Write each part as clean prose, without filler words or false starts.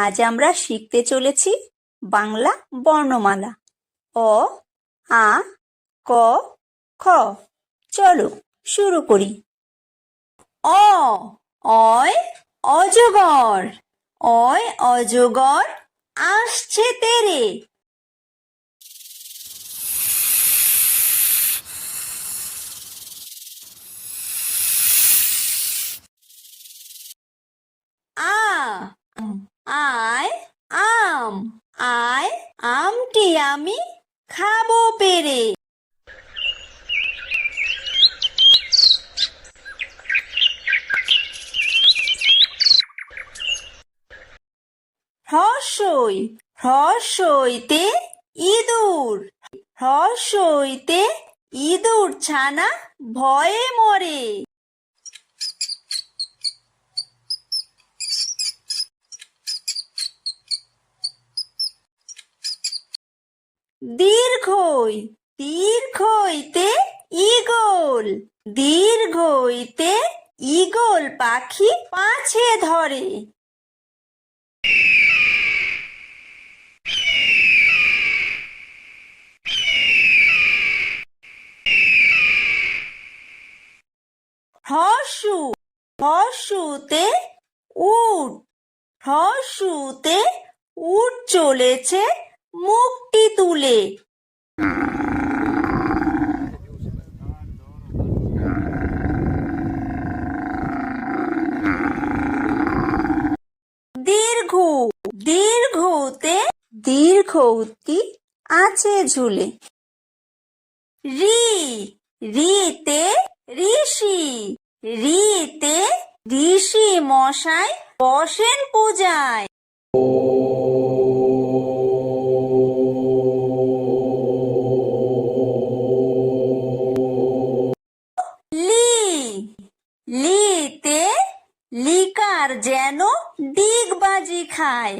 আজ আমরা শিখতে চলেছি বাংলা বর্ণমালা অ, আ, ক, খ। চলো শুরু করি। অ, অয় অজগর, অয় অজগর আসছে তেরে। আ, আয় আম, আয় আমটি আমি খাবো পেরে। হ্রস্বই, হ্রস্বইতে ইঁদুর, হ্রস্বইতে ইঁদুর ছানা ভয়ে মরে। দীর্ঘই, দীর্ঘইতে ঈগল, দীর্ঘইতে ঈগল পাখি পাছে ধরে। হ্রস্বু, হ্রস্বুতে উট, হ্রস্বুতে উট চলেছে মুখটি তুলে। দীর্ঘ, দীর্ঘতে দীর্ঘউতি আছে ঝুলে। রি, রিতে ঋষি, রিতে ঋষি মশাই বসেন পূজায়। লি, লিতে লিকার যেন ডিগবাজি খায়।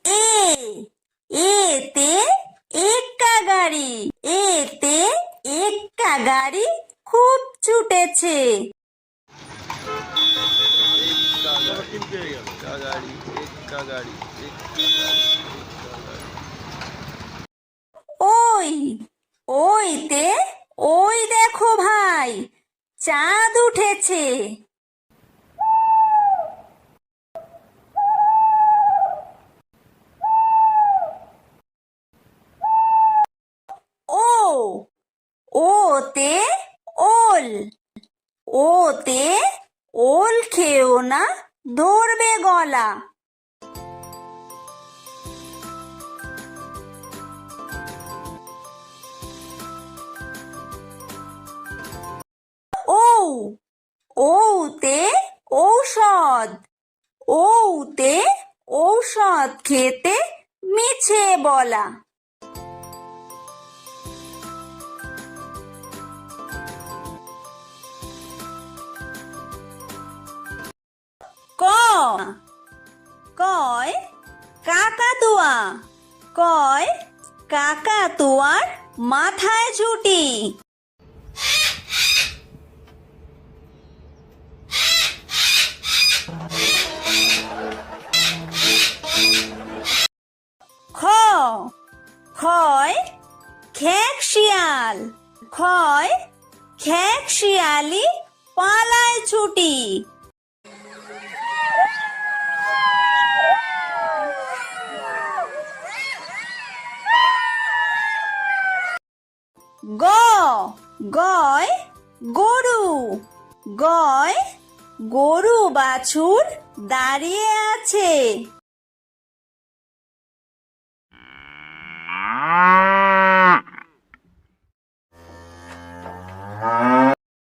এ, এতে এক্কা গাড়ি, এতে এক্কা গাড়ি খুব ছুটেছে। ওই, ওইতে ওই দেখো ভাই চাঁদ উঠেছে। ও, ওতে ওল, ওতে ওল খেও না ধরবে গলা। ও, ওতে ঔষধ, ওতে ঔষধ খেতে মিছে বলা। ক, কয় কাকাতুয়া, কয় কাকাতুয়ার মাথায় ঝুঁটি। খ, খয় খেক শিয়াল, খয় খেক শিয়ালি পালায় ছুটি। গ, গয় গরু, গয় গরু বাছুর দাঁড়িয়ে আছে।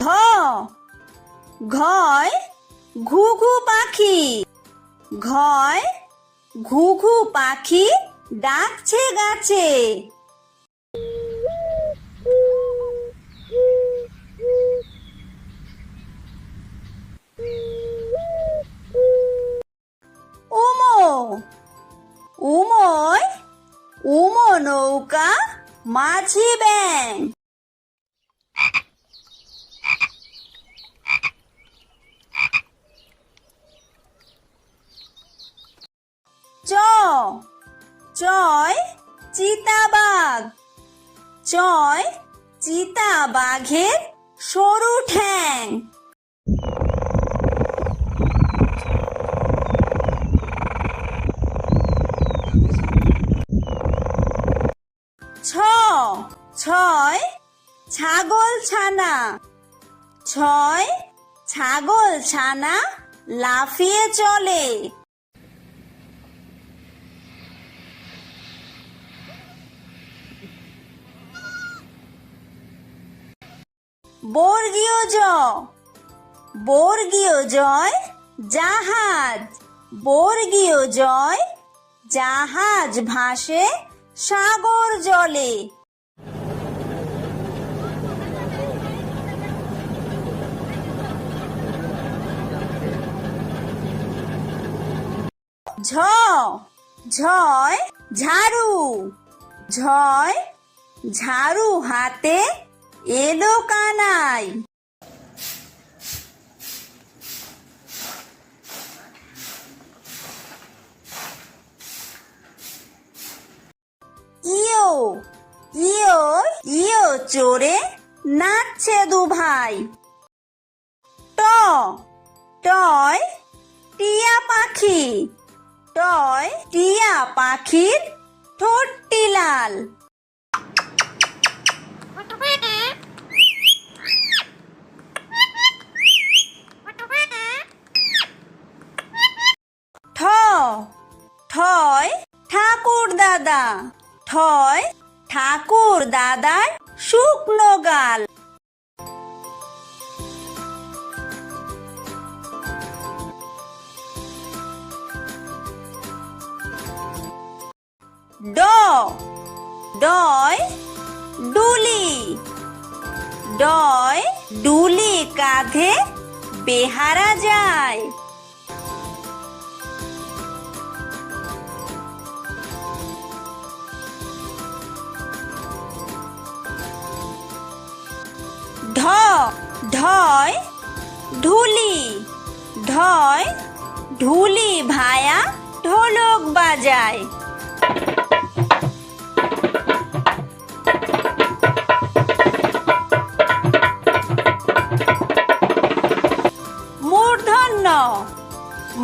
ধ, ঘয় ঘুঘু পাখি, ঘয় ঘুঘু পাখি ডাকছে গাছে। উমো, উমোয় উমো নৌকা মাঝি ব্যাং। চয় চিতাবাঘ। চয় চিতাবাঘের সরু ঠ্যাং। ছ ছয় ছাগল ছানা। ছয় ছাগল ছানা লাফিয়ে চলে। বর্গীয় জ বর্গীয় জয় জাহাজ। বর্গীয় জয় জাহাজ ভাসে সাগর জলে। ঝ ঝয় ঝাড়ু। ঝয় ঝাড়ু হাতে এলো কানাই। ইয়ো ইয়ো ইয়ো চড়ে নাচছে দুভাই। ট টয় টিয়া পাখি। টয় টিয়া পাখির ঠোঁটটি লাল। ঠ ঠয় ঠাকুর দাদা। ঠয় ঠাকুর দাদার শুকনো গাল। ড ডয় ডুলি। ডয় ডুলি কাঁধে বেহারা যায়। ঢ ঢয় ঢুলি। ঢয় ঢুলি ভায়া ঢোলক বাজায়। মূর্ধন্য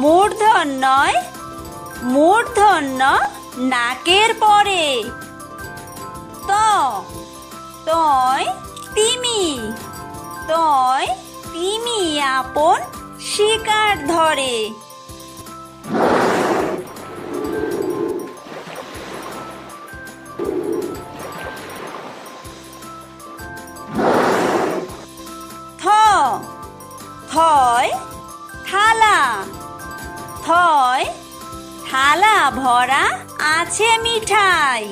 মূর্ধন্যয় মূর্ধন্য নাকের পরে। ত তয় তিমি। তয় তিমি আপন শিকার ধরে। থ থয় থালা। থয় থালা ভরা আছে মিঠাই।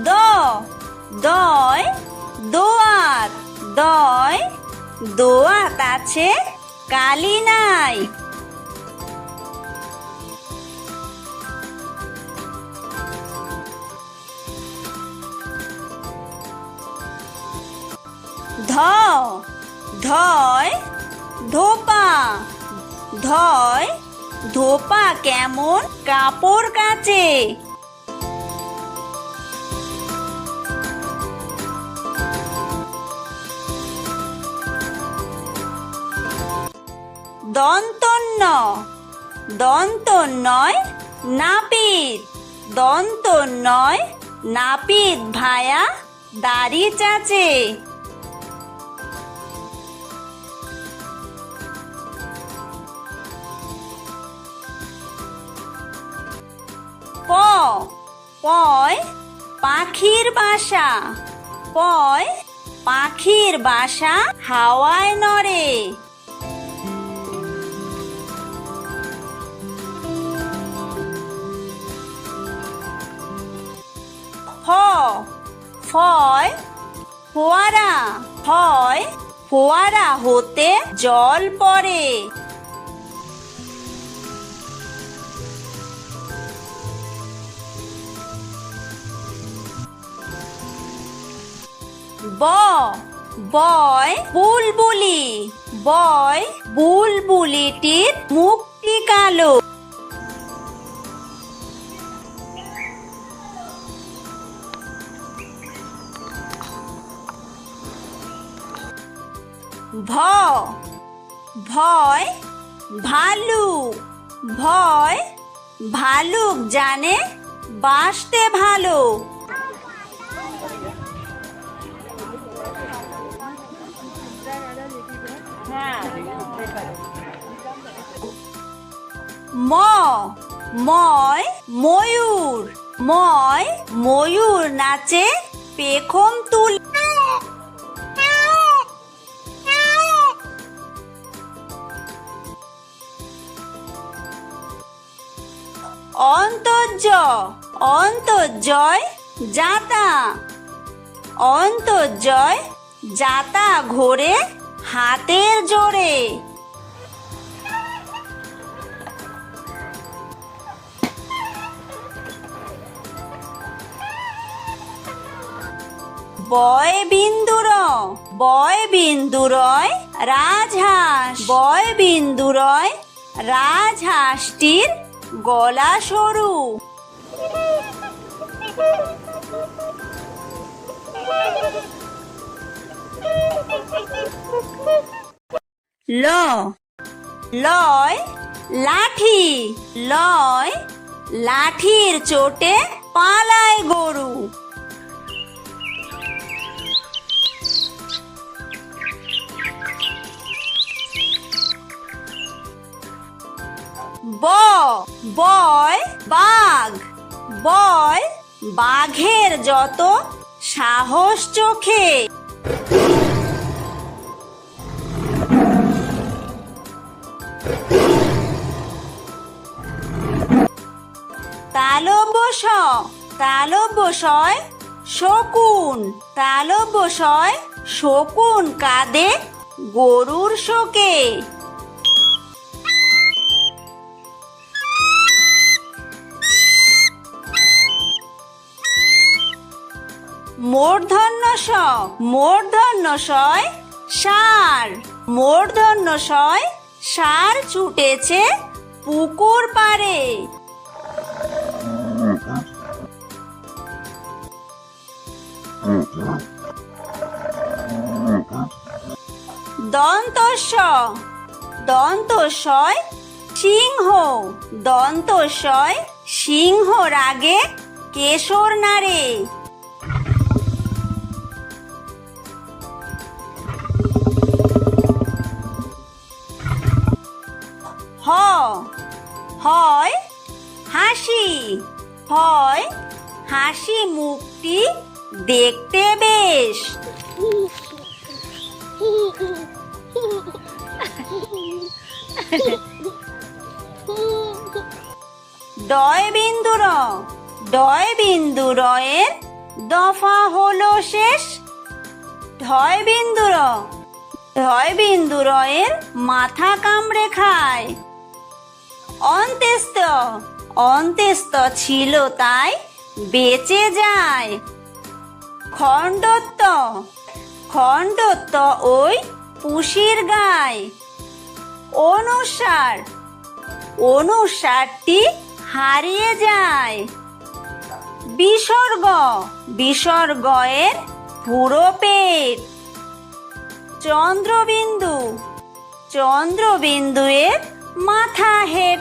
দ দয় দোয়াত। দয় দোয়াত আছে কালি নাই। ধ ধয় ধোপা। ধয় ধোপা কেমন কাপড় কাচে। দন্তন্য দন্তন্যয় নাপিত। দন্তন্যয় নাপিত ভায়া দাড়ি চাচে। প পয় পাখির বাসা। পয় পাখির বাসা হাওয়ায় নড়ে। ফ ফয় ফোয়ারা। ফয় ফোয়ারা হতে জল পড়ে। ব বয় বুলবুলি, বয় বুলবুলিটির মুখটি কালো। ভ ভয় ভালুক, ভয় ভালুক জানে বাসতে ভালো। ম ময় ময়ূর, ময় ময়ূর নাচে পেখম তুলে। অন্তর্য অন্তর্জয় যাতা, অন্তর্জয় যাতা ঘোরে হাতের জোরে। বয় বিন্দুর, বয় বিন্দুরয় রাজহাঁস, বয় বিন্দুরয় রাজহাঁসটির গলা সরু। ল লয় লাঠি, লয় লাঠির চোটে পালায় গরু। ব বয় বাঘ, বয় বাঘের যত সাহস চোখে। তালব্য তালব্যশয় শকুন, তালব্যশয় শকুন কাঁদে গরুর শোকে। মূর্ধন্য ষ মূর্ধন্য শয় ষাঁড়, মূর্ধন্য শয় ষাঁড় ছুটেছে পুকুর পাড়ে। দন্তস্ব দন্তস্বয় সিংহ, দন্তস্বয় সিংহ রাগে কেশর নাড়ে। হ হয় হাসি, হয় হাসি মুখটি দেখতে বেশ। ডয় বিন্দুর, ডয় বিন্দুরয়ের দফা হলো শেষ। ঢয় বিন্দুর, ঢয় বিন্দুরয়ের মাথা কামড়ে খায়। অন্ত্যেস্ত অন্ত্যেস্ত ছিল তাই বেঁচে যায়। খণ্ডত্ব খণ্ডত্ব ওই পুষির গায়। অনুসার অনুসারটি হারিয়ে যায়। বিসর্গ বিসর্গয়ের পুরো পেট। চন্দ্রবিন্দু চন্দ্রবিন্দুয়ের মাথা হেট।